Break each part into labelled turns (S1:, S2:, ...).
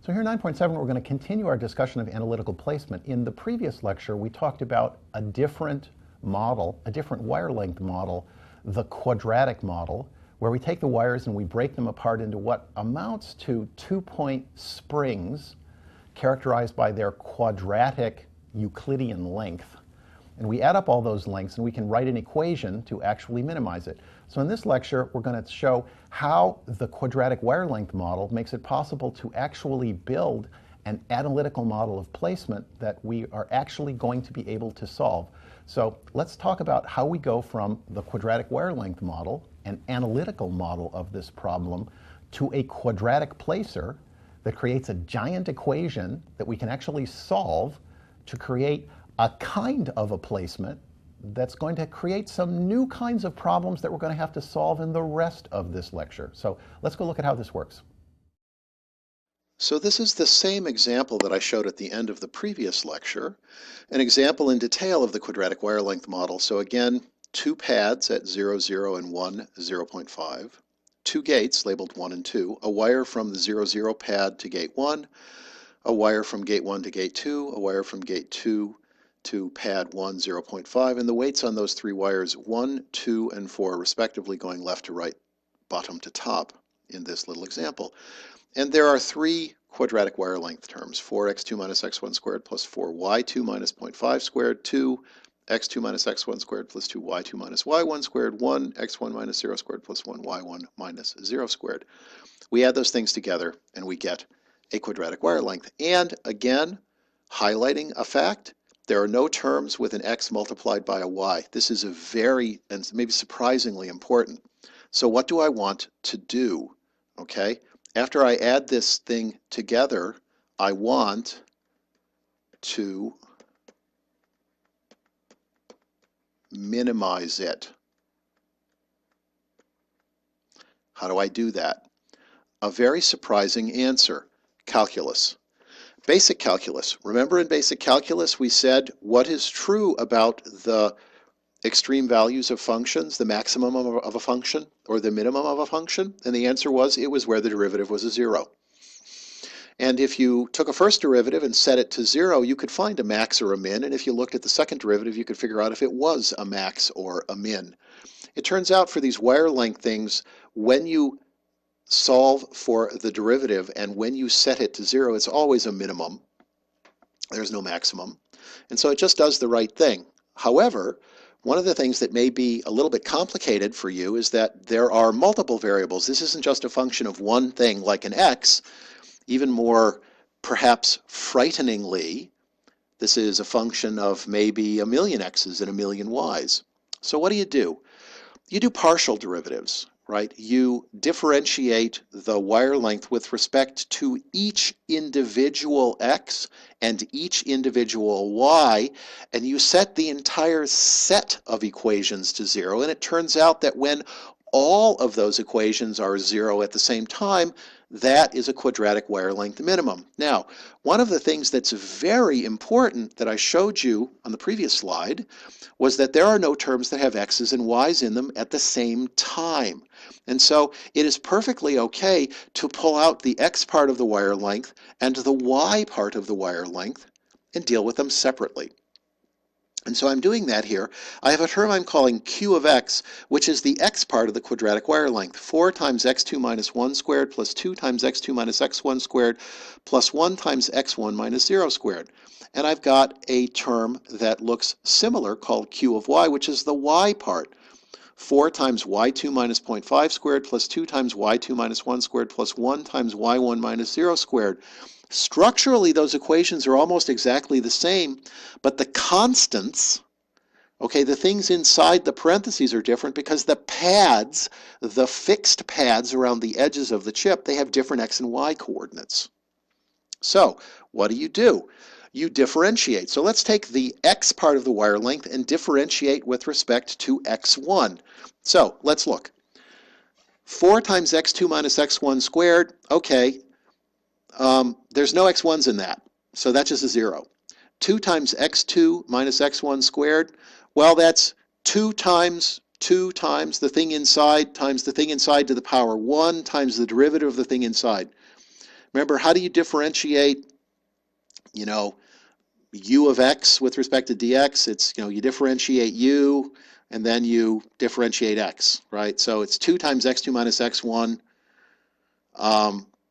S1: So here in 9.7, we're going to continue our discussion of analytical placement. In the previous lecture, we talked about a different model, a different wire length model, the quadratic model, where we take the wires and we break them apart into what amounts to 2-point springs characterized by their quadratic Euclidean length. And we add up all those lengths and we can write an equation to actually minimize it. So in this lecture, we're going to show how the quadratic wire length model makes it possible to actually build an analytical model of placement that we are actually going to be able to solve. So let's talk about how we go from the quadratic wire length model, an analytical model of this problem, to a quadratic placer that creates a giant equation that we can actually solve to create a kind of a placement that's going to create some new kinds of problems that we're going to have to solve in the rest of this lecture. So let's go look at how this works.
S2: So this is the same example that I showed at the end of the previous lecture, an example in detail of the quadratic wire length model. So again, two pads at 0, 0, and 1, 0.5, two gates labeled 1 and 2, a wire from the 0, 0 pad to gate 1, a wire from gate 1 to gate 2, a wire from gate 2 to pad 1, 0.5, and the weights on those three wires 1, 2, and 4 respectively, going left to right, bottom to top in this little example. And there are three quadratic wire length terms, 4x2 minus x1 squared plus 4y2 minus 0.5 squared, 2x2 minus x1 squared plus 2y2 minus y1 squared, 1x1 minus 0 squared plus 1y1 minus 0 squared. We add those things together and we get a quadratic wire length. And again, highlighting a fact, there are no terms with an x multiplied by a y. This is a very, and maybe surprisingly important. So what do I want to do? Okay, after I add this thing together, I want to minimize it. How do I do that? A very surprising answer, calculus. Basic calculus. Remember in basic calculus we said what is true about the extreme values of functions, the maximum of a function or the minimum of a function? And the answer was it was where the derivative was a 0. And if you took a first derivative and set it to 0, you could find a max or a min, and if you looked at the second derivative you could figure out if it was a max or a min. It turns out for these wire length things, when you solve for the derivative and when you set it to 0, it's always a minimum. There's no maximum. And so it just does the right thing. However, one of the things that may be a little bit complicated for you is that there are multiple variables. This isn't just a function of one thing like an x. Even more, perhaps frighteningly, this is a function of maybe a million x's and a million y's. So what do? You do partial derivatives. Right? You differentiate the wire length with respect to each individual x and each individual y, and you set the entire set of equations to 0, and it turns out that when all of those equations are 0 at the same time, that is a quadratic wire length minimum. Now, one of the things that's very important that I showed you on the previous slide was that there are no terms that have x's and y's in them at the same time. And so it is perfectly okay to pull out the x part of the wire length and the y part of the wire length and deal with them separately. And so I'm doing that here. I have a term I'm calling q of x, which is the x part of the quadratic wire length. 4 times x2 minus 1 squared plus 2 times x2 minus x1 squared plus 1 times x1 minus 0 squared. And I've got a term that looks similar called q of y, which is the y part. 4 times y2 minus 0.5 squared plus 2 times y2 minus 1 squared plus 1 times y1 minus 0 squared. Structurally, those equations are almost exactly the same, but the constants, okay, the things inside the parentheses are different because the pads, the fixed pads around the edges of the chip, they have different x and y coordinates. So, what do? You differentiate. So let's take the x part of the wire length and differentiate with respect to x1. So, let's look. 4 times x2 minus x1 squared, okay, there's no x1s in that, so that's just a 0. 2 times x2 minus x1 squared, well, that's 2 times the thing inside times the thing inside to the power 1 times the derivative of the thing inside. Remember, how do you differentiate, u of x with respect to dx? It's, you differentiate u and then you differentiate x, right? So it's 2 times x2 minus x1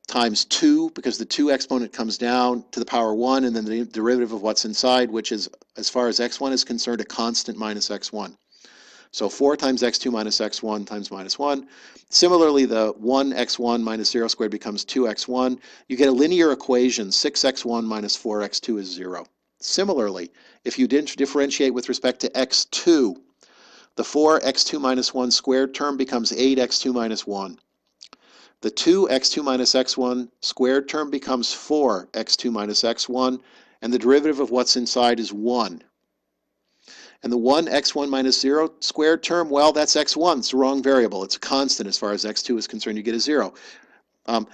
S2: times 2, because the 2 exponent comes down to the power 1, and then the derivative of what's inside, which is, as far as x1 is concerned, a constant minus x1. So 4 times x2 minus x1 times minus 1. Similarly, the 1x1 minus 0 squared becomes 2x1. You get a linear equation, 6x1 minus 4x2 is 0. Similarly, if you differentiate with respect to x2, the 4x2 minus 1 squared term becomes 8x2 minus 1. The 2x2 minus x1 squared term becomes 4x2 minus x1, and the derivative of what's inside is 1. And the 1x1 minus 0 squared term, well, that's x1. It's the wrong variable. It's a constant as far as x2 is concerned. You get a 0.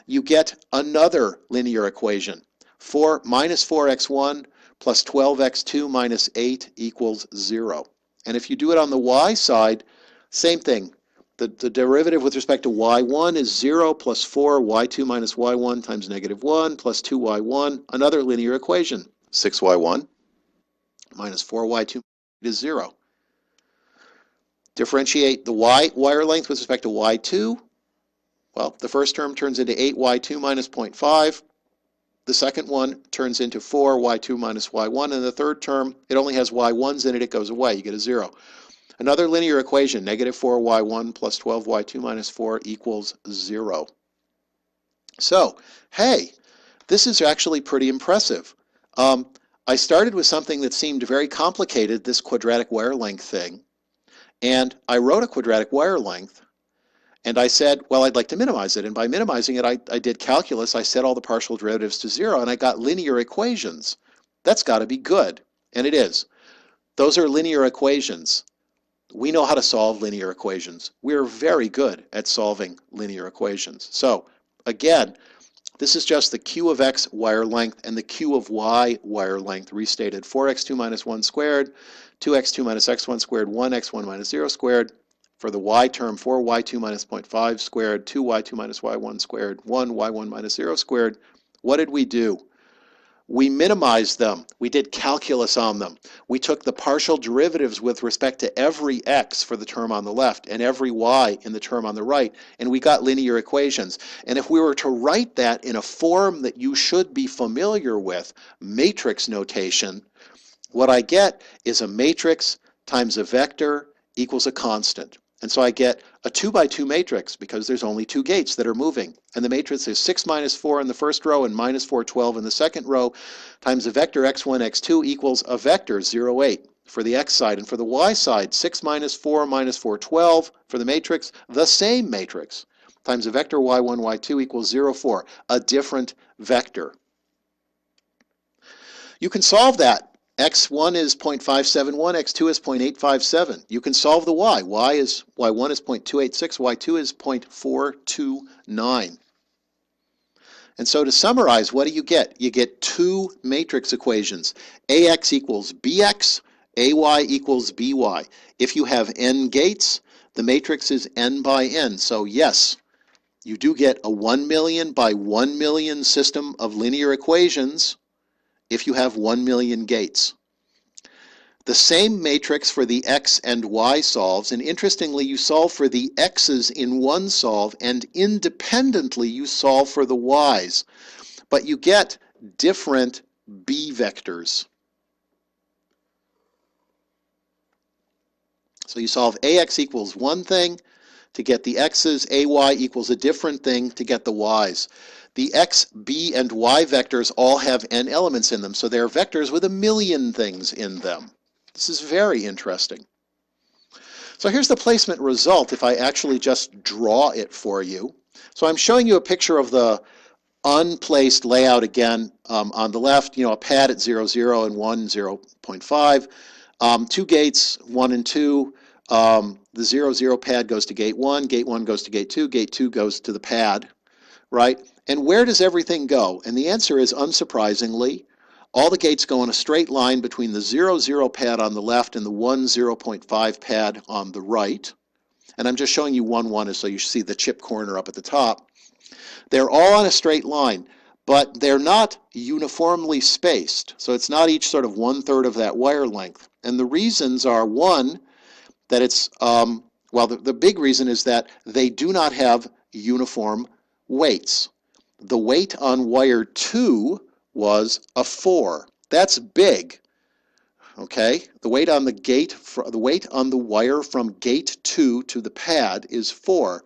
S2: You get another linear equation. 4 minus 4x1 plus 12x2 minus 8 equals 0. And if you do it on the y side, same thing. The derivative with respect to y1 is 0 plus 4 y2 minus y1 times negative 1 plus 2y1, another linear equation. 6y1 minus 4y2 is 0. Differentiate the wire length with respect to y2. Well, the first term turns into 8y2 minus 0.5. The second one turns into 4y2 minus y1. And the third term, it only has y1s in it. It goes away. You get a 0. Another linear equation, negative 4y1 plus 12y2 minus 4 equals 0. So, hey, this is actually pretty impressive. I started with something that seemed very complicated, this quadratic wire length thing. And I wrote a quadratic wire length, and I said, well, I'd like to minimize it. And by minimizing it, I did calculus. I set all the partial derivatives to 0, and I got linear equations. That's got to be good, and it is. Those are linear equations. We know how to solve linear equations. We're very good at solving linear equations. So, again, this is just the q of x wire length and the q of y wire length restated. 4x2 minus 1 squared, 2x2 minus x1 squared, 1x1 minus 0 squared. For the y term, 4y2 minus 0.5 squared, 2y2 minus y1 squared, 1y1 minus 0 squared. What did we do? We minimized them. We did calculus on them. We took the partial derivatives with respect to every x for the term on the left and every y in the term on the right, and we got linear equations. And if we were to write that in a form that you should be familiar with, matrix notation, what I get is a matrix times a vector equals a constant. And so I get a 2 by 2 matrix because there's only 2 gates that are moving. And the matrix is 6 minus 4 in the first row and minus 4, 12 in the second row times a vector x1, x2 equals a vector 0, 8 for the x side. And for the y side, 6 minus 4, 12 for the matrix, the same matrix, times a vector y1, y2 equals 0, 4, a different vector. You can solve that. X1 is 0.571, X2 is 0.857. You can solve the Y. Y1 is 0.286, Y2 is 0.429. And so to summarize, what do you get? You get 2 matrix equations. AX equals BX, AY equals BY. If you have n gates, the matrix is n by n. So yes, you do get a 1 million by 1 million system of linear equations if you have 1 million gates. The same matrix for the x and y solves, and interestingly, you solve for the x's in one solve, and independently you solve for the y's. But you get different b vectors. So you solve ax equals one thing to get the x's, ay equals a different thing to get the y's. The x, b, and y vectors all have n elements in them, so they're vectors with a million things in them. This is very interesting. So here's the placement result if I actually just draw it for you. So I'm showing you a picture of the unplaced layout again. On the left, a pad at 0, 0 and 1, 0.5. 2 gates, 1 and 2. The 0, 0 pad goes to gate 1, gate 1 goes to gate 2 goes to the pad, right? And where does everything go? And the answer is, unsurprisingly, all the gates go in a straight line between the 0, 0 pad on the left and the 1, 0.5 pad on the right. And I'm just showing you 1, 1 so you see the chip corner up at the top. They're all on a straight line, but they're not uniformly spaced. So it's not each sort of 1/3 of that wire length. And the reasons are, one, that it's, well, the big reason is that they do not have uniform weights. The weight on wire 2 was a 4. That's big. Okay, the weight on the wire from gate 2 to the pad is 4.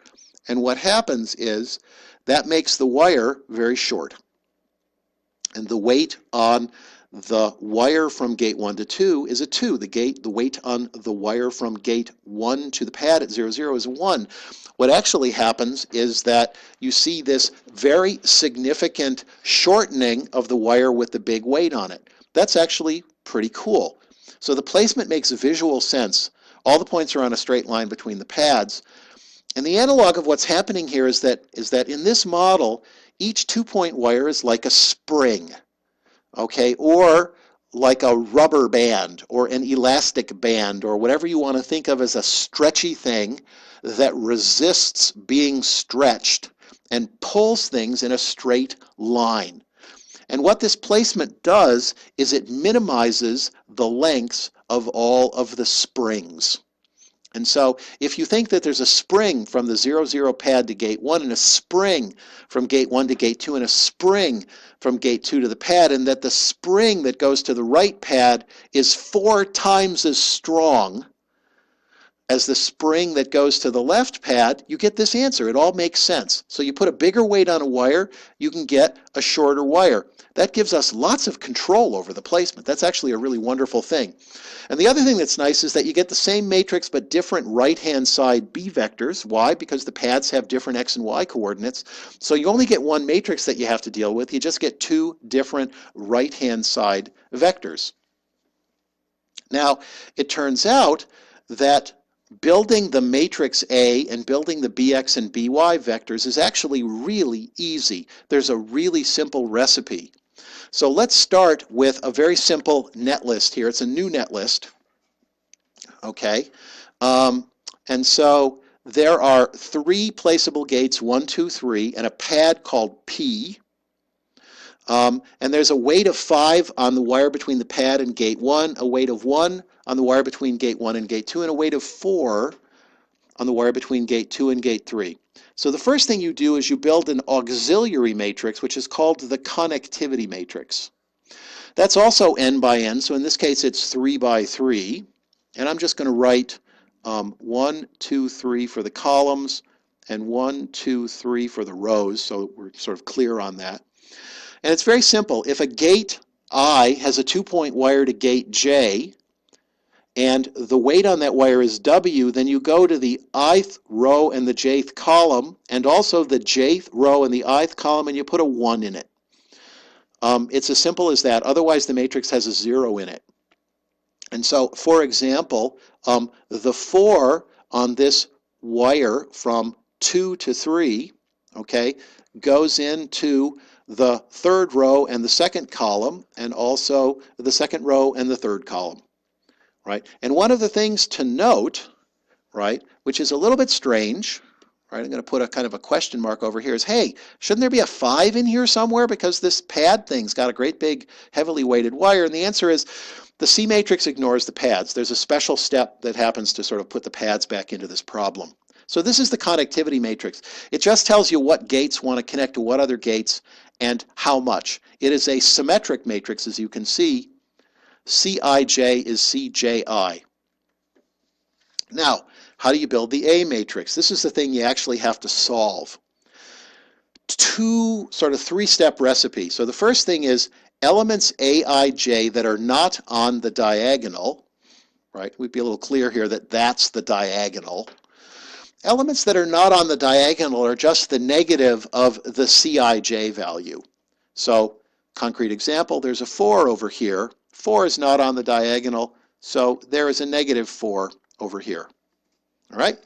S2: And what happens is that makes the wire very short. And the weight on the wire from gate 1 to 2 is a 2. The weight on the wire from gate 1 to the pad at 0, 0 is a 1. What actually happens is that you see this very significant shortening of the wire with the big weight on it. That's actually pretty cool. So the placement makes visual sense. All the points are on a straight line between the pads. And the analog of what's happening here is that in this model, each 2-point wire is like a spring, okay, or like a rubber band or an elastic band or whatever you want to think of as a stretchy thing that resists being stretched and pulls things in a straight line. And what this placement does is it minimizes the lengths of all of the springs. And so if you think that there's a spring from the 0, 0 pad to gate 1 and a spring from gate 1 to gate 2 and a spring from gate 2 to the pad, and that the spring that goes to the right pad is 4 times as strong as the spring that goes to the left pad, you get this answer. It all makes sense. So you put a bigger weight on a wire, you can get a shorter wire. That gives us lots of control over the placement. That's actually a really wonderful thing. And the other thing that's nice is that you get the same matrix but different right-hand side B vectors. Why? Because the pads have different X and Y coordinates. So you only get one matrix that you have to deal with. You just get 2 different right-hand side vectors. Now, it turns out that building the matrix A and building the BX and BY vectors is actually really easy. There's a really simple recipe. So let's start with a very simple net list here. It's a new net list. Okay. And so there are 3 placeable gates, 1, 2, 3, and a pad called P. And there's a weight of 5 on the wire between the pad and gate 1, a weight of 1 on the wire between gate 1 and gate 2, and a weight of 4 on the wire between gate 2 and gate 3. So the first thing you do is you build an auxiliary matrix, which is called the connectivity matrix. That's also n by n, so in this case it's 3 by 3. And I'm just going to write 1, 2, 3 for the columns, and 1, 2, 3 for the rows, so we're sort of clear on that. And it's very simple. If a gate I has a 2-point wire to gate J, and the weight on that wire is W, then you go to the ith row and the jth column, and also the jth row and the ith column, and you put a 1 in it. It's as simple as that. Otherwise, the matrix has a 0 in it. And so, for example, the 4 on this wire from 2 to 3, okay, goes into the 3rd row and the 2nd column, and also the 2nd row and the 3rd column. Right? And one of the things to note, right, which is a little bit strange, right, I'm going to put a kind of a question mark over here, is, hey, shouldn't there be a 5 in here somewhere because this pad thing's got a great big heavily weighted wire? And the answer is the C matrix ignores the pads. There's a special step that happens to sort of put the pads back into this problem. So this is the connectivity matrix. It just tells you what gates want to connect to what other gates and how much. It is a symmetric matrix, as you can see. Cij is Cji. Now, how do you build the A matrix? This is the thing you actually have to solve. 2 sort of 3-step recipe. So the first thing is elements Aij that are not on the diagonal, right? We'd be a little clear here that that's the diagonal. Elements that are not on the diagonal are just the negative of the Cij value. So, concrete example, there's a 4 over here. 4 is not on the diagonal, so there is a negative 4 over here. All right?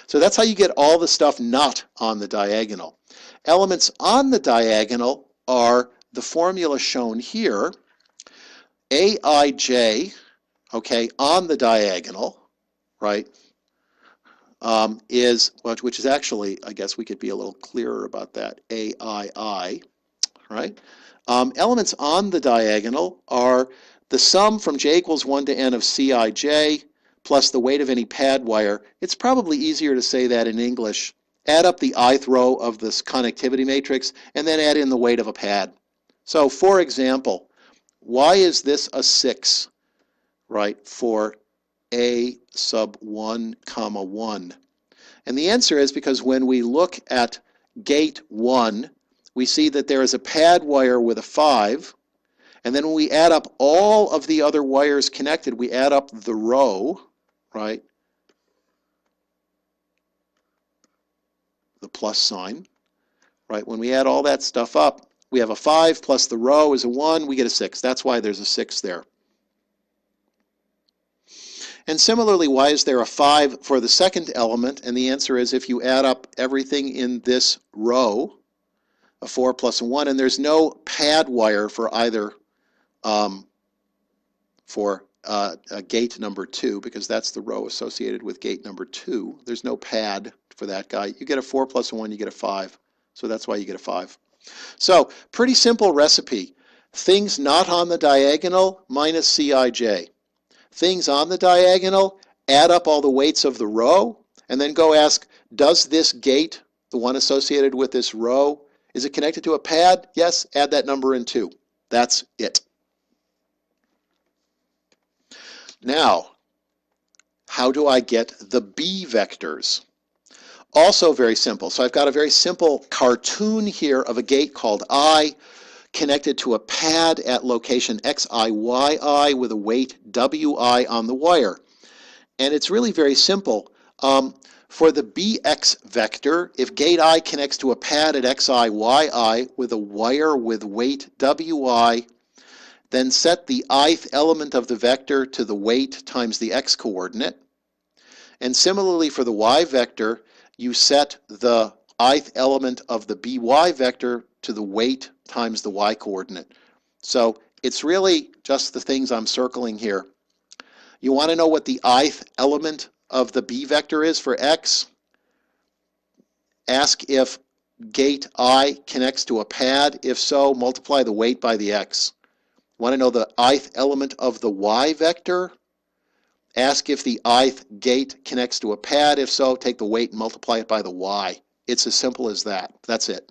S2: So that's how you get all the stuff not on the diagonal. Elements on the diagonal are the formula shown here. Aij, okay, on the diagonal, right, which is actually, I guess we could be a little clearer about that, Aii, right? Elements on the diagonal are the sum from j equals 1 to n of Cij plus the weight of any pad wire. It's probably easier to say that in English. Add up the ith row of this connectivity matrix and then add in the weight of a pad. So for example, why is this a 6, right, for a sub 1 comma 1? And the answer is because when we look at gate 1, we see that there is a pad wire with a 5, and then when we add up all of the other wires connected, we add up the row, right, the plus sign, right? When we add all that stuff up, we have a 5 plus the row is a 1, we get a 6. That's why there's a 6 there. And similarly, why is there a 5 for the second element? And the answer is if you add up everything in this row, a 4 plus a 1, and there's no pad wire for either gate number 2, because that's the row associated with gate number 2. There's no pad for that guy. You get a 4 plus a 1, you get a 5. So that's why you get a 5. So pretty simple recipe. Things not on the diagonal minus Cij. Things on the diagonal, add up all the weights of the row, and then go ask, does this gate, the one associated with this row, is it connected to a pad? Yes, add that number in too. That's it. Now, how do I get the B vectors? Also very simple. So I've got a very simple cartoon here of a gate called I connected to a pad at location xi, yi with a weight wi on the wire. And it's really very simple. For the bx vector, if gate I connects to a pad at xi, yi with a wire with weight wi, then set the ith element of the vector to the weight times the x coordinate. And similarly for the y vector, you set the ith element of the by vector to the weight times the y coordinate. So it's really just the things I'm circling here. You want to know what the ith element of the b vector is for x? Ask if gate I connects to a pad. If so, multiply the weight by the x. Want to know the ith element of the y vector? Ask if the ith gate connects to a pad. If so, take the weight and multiply it by the y. It's as simple as that. That's it.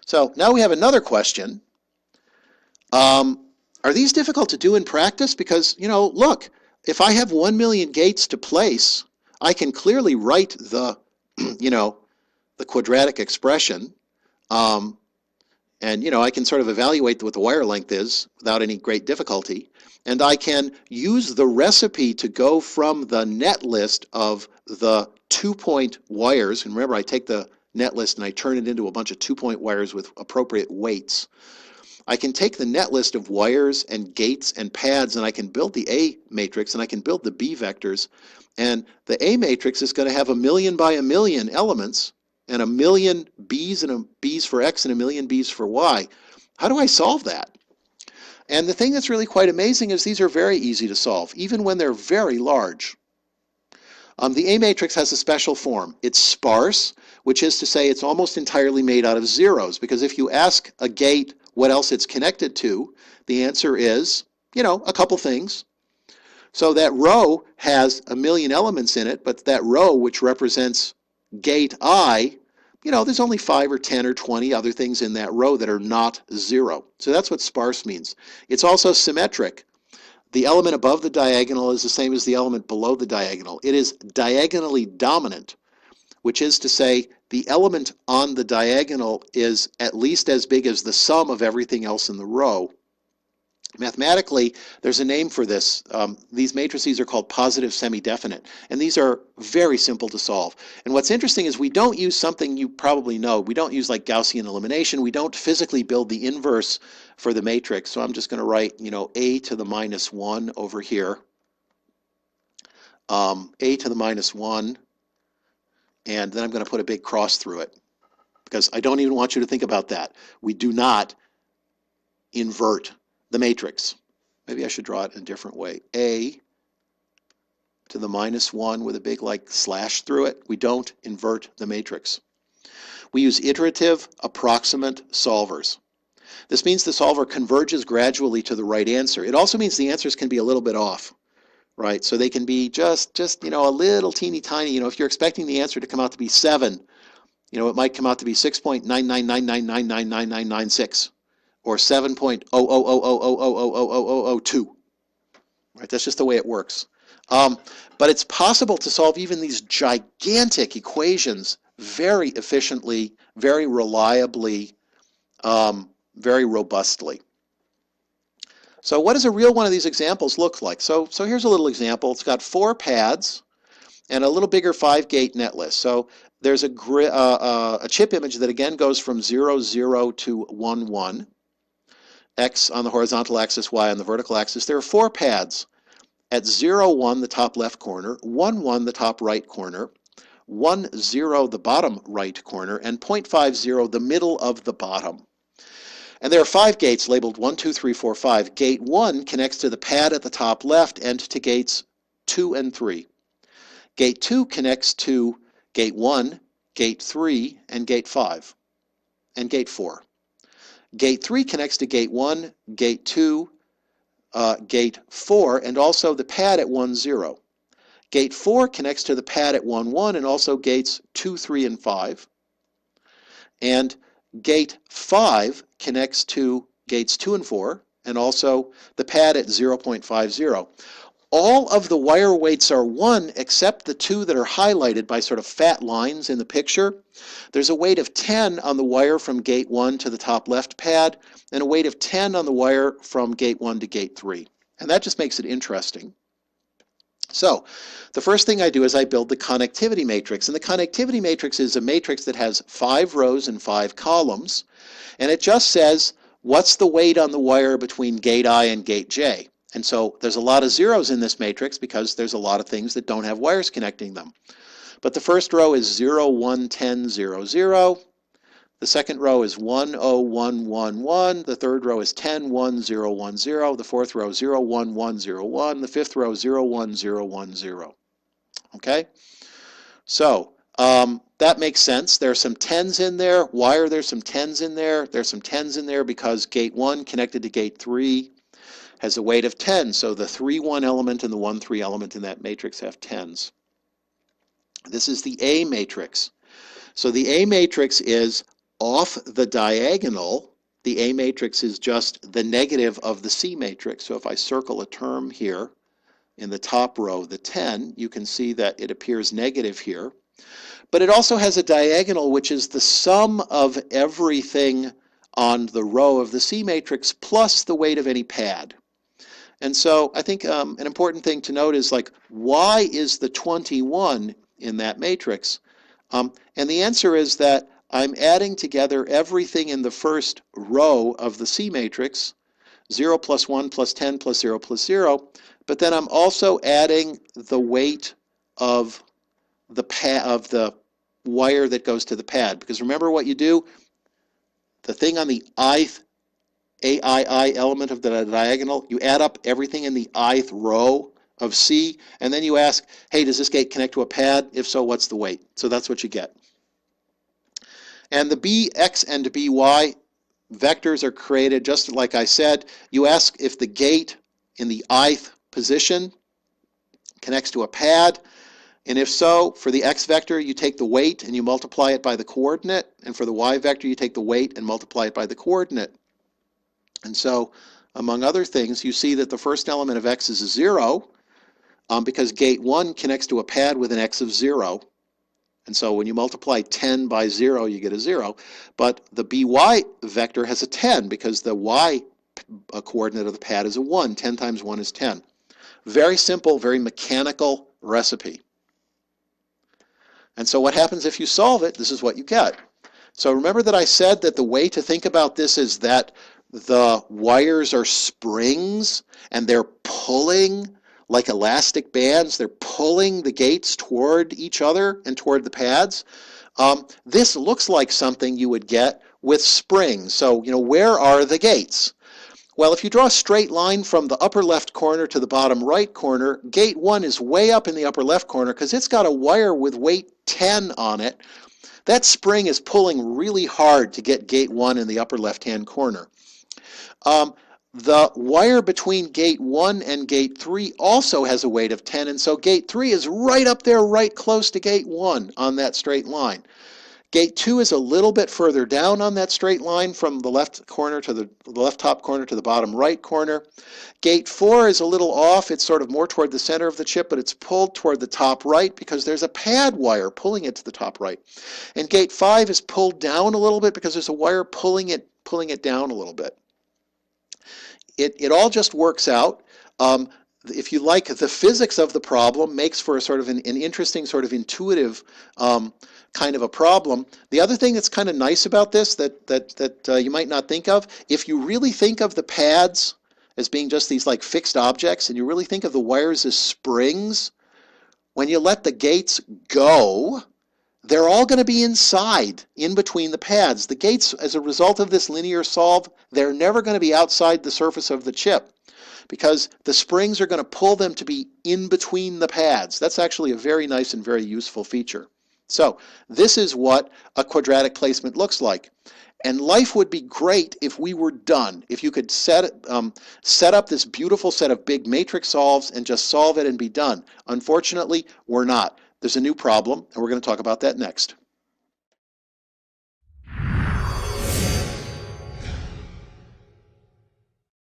S2: So now we have another question. Are these difficult to do in practice? Because, you know, look, if I have 1 million gates to place, I can clearly write the, the quadratic expression. And, I can sort of evaluate what the wire length is without any great difficulty. And I can use the recipe to go from the net list of the 2-point wires. And remember, I take the net list and I turn it into a bunch of 2-point wires with appropriate weights. I can take the net list of wires and gates and pads, and I can build the A matrix, and I can build the B vectors. And the A matrix is going to have 1,000,000 by 1,000,000 elements, and 1,000,000 B's and B's for X and 1,000,000 B's for Y. How do I solve that? And the thing that's really quite amazing is these are very easy to solve, even when they're very large. The A matrix has a special form. It's sparse, which is to say it's almost entirely made out of zeros, because if you ask a gate what else it's connected to, the answer is, a couple things. So that row has 1,000,000 elements in it, but that row, which represents gate I, there's only 5 or 10 or 20 other things in that row that are not 0. So that's what sparse means. It's also symmetric. The element above the diagonal is the same as the element below the diagonal. It is diagonally dominant, which is to say the element on the diagonal is at least as big as the sum of everything else in the row. Mathematically, there's a name for this. These matrices are called positive semi-definite, and these are very simple to solve. And what's interesting is we don't use something you probably know. We don't use like Gaussian elimination. We don't physically build the inverse for the matrix. So I'm just going to write, a to the minus 1 over here. A to the minus 1, and then I'm going to put a big cross through it, because I don't even want you to think about that. We do not invert the matrix. Maybe I should draw it in a different way. A to the minus 1 with a big slash through it. We don't invert the matrix. We use iterative approximate solvers. This means the solver converges gradually to the right answer. It also means the answers can be a little bit off, right? So they can be just a little teeny tiny. If you're expecting the answer to come out to be 7, it might come out to be 6.99999999996 or 7.000000002. Right? That's just the way it works. But it's possible to solve even these gigantic equations very efficiently, very reliably, very robustly. So what does a real one of these examples look like? So here's a little example. It's got 4 pads and a little bigger 5-gate netlist. So there's a chip image that again goes from 0, 0 to 1, 1. X on the horizontal axis, Y on the vertical axis. There are 4 pads. At 0, 1, the top left corner, 1, 1, the top right corner, 1, 0, the bottom right corner, and 0.50, the middle of the bottom. And there are 5 gates labeled 1, 2, 3, 4, 5. Gate 1 connects to the pad at the top left and to gates 2 and 3. Gate 2 connects to gate 1, gate 3, and gate 5, and gate 4. Gate 3 connects to gate 1, gate 2, gate 4, and also the pad at 1, 0. Gate 4 connects to the pad at 1, 1, and also gates 2, 3, and 5. And gate 5 connects to gates 2 and 4, and also the pad at 0.50. All of the wire weights are 1 except the 2 that are highlighted by sort of fat lines in the picture. There's a weight of 10 on the wire from gate 1 to the top left pad, and a weight of 10 on the wire from gate 1 to gate 3. And that just makes it interesting. So the first thing I do is I build the connectivity matrix. And the connectivity matrix is a matrix that has 5 rows and 5 columns. And it just says, what's the weight on the wire between gate I and gate J? And so there's a lot of zeros in this matrix because there's a lot of things that don't have wires connecting them. But the first row is 0, 1, 10, 0, 0. The second row is 1, 0, 1, 1, 1. The third row is 10, 1, 0, 1, 0. The fourth row, 0, 1, 1, 0, 1. The fifth row, 0, 1, 0, 1, 0. Okay? So that makes sense. There are some 10s in there. Why are there some 10s in there? There's some 10s in there because gate 1 connected to gate 3 has a weight of 10. So the 3, 1 element and the 1, 3 element in that matrix have 10s. This is the A matrix. So the A matrix is off the diagonal. The A matrix is just the negative of the C matrix. So if I circle a term here in the top row, the 10, you can see that it appears negative here. But it also has a diagonal which is the sum of everything on the row of the C matrix plus the weight of any pad. And so I think an important thing to note is like, why is the 21 in that matrix? And the answer is that I'm adding together everything in the first row of the C matrix, 0 plus 1 plus 10 plus 0 plus 0, but then I'm also adding the weight of the wire that goes to the pad. Because remember what you do? The thing on the ith AII element of the diagonal, you add up everything in the ith row of C, and then you ask, hey, does this gate connect to a pad? If so, what's the weight? So that's what you get. And the Bx and By vectors are created just like I said. You ask if the gate in the ith position connects to a pad, and if so, for the x vector, you take the weight and you multiply it by the coordinate, and for the y vector, you take the weight and multiply it by the coordinate. And so, among other things, you see that the first element of x is a 0 because gate 1 connects to a pad with an x of 0. And so when you multiply 10 by 0, you get a 0. But the by vector has a 10 because the y coordinate of the pad is a 1. 10 times 1 is 10. Very simple, very mechanical recipe. And so what happens if you solve it? This is what you get. So remember that I said that the way to think about this is that the wires are springs and they're pulling like elastic bands. They're pulling the gates toward each other and toward the pads. This looks like something you would get with springs. So, where are the gates? Well, if you draw a straight line from the upper left corner to the bottom right corner, gate 1 is way up in the upper left corner because it's got a wire with weight 10 on it That spring is pulling really hard to get gate 1 in the upper left-hand corner. The wire between gate 1 and gate 3 also has a weight of 10, and so gate 3 is right up there, right close to gate 1 on that straight line. Gate 2 is a little bit further down on that straight line from the left corner to the left top corner to the bottom right corner. Gate 4 is a little off. It's sort of more toward the center of the chip, but it's pulled toward the top right because there's a pad wire pulling it to the top right. And gate 5 is pulled down a little bit because there's a wire pulling it down a little bit. It all just works out. If you like, the physics of the problem makes for a sort of an interesting, sort of intuitive kind of a problem. The other thing that's kind of nice about this that you might not think of, if you really think of the pads as being just these like fixed objects, and you really think of the wires as springs, when you let the gates go, they're all going to be inside, in between the pads. The gates, as a result of this linear solve, they're never going to be outside the surface of the chip because the springs are going to pull them to be in between the pads. That's actually a very nice and very useful feature. So this is what a quadratic placement looks like. And life would be great if we were done, if you could set up this beautiful set of big matrix solves and just solve it and be done. Unfortunately, we're not. There's a new problem, and we're going to talk about that next.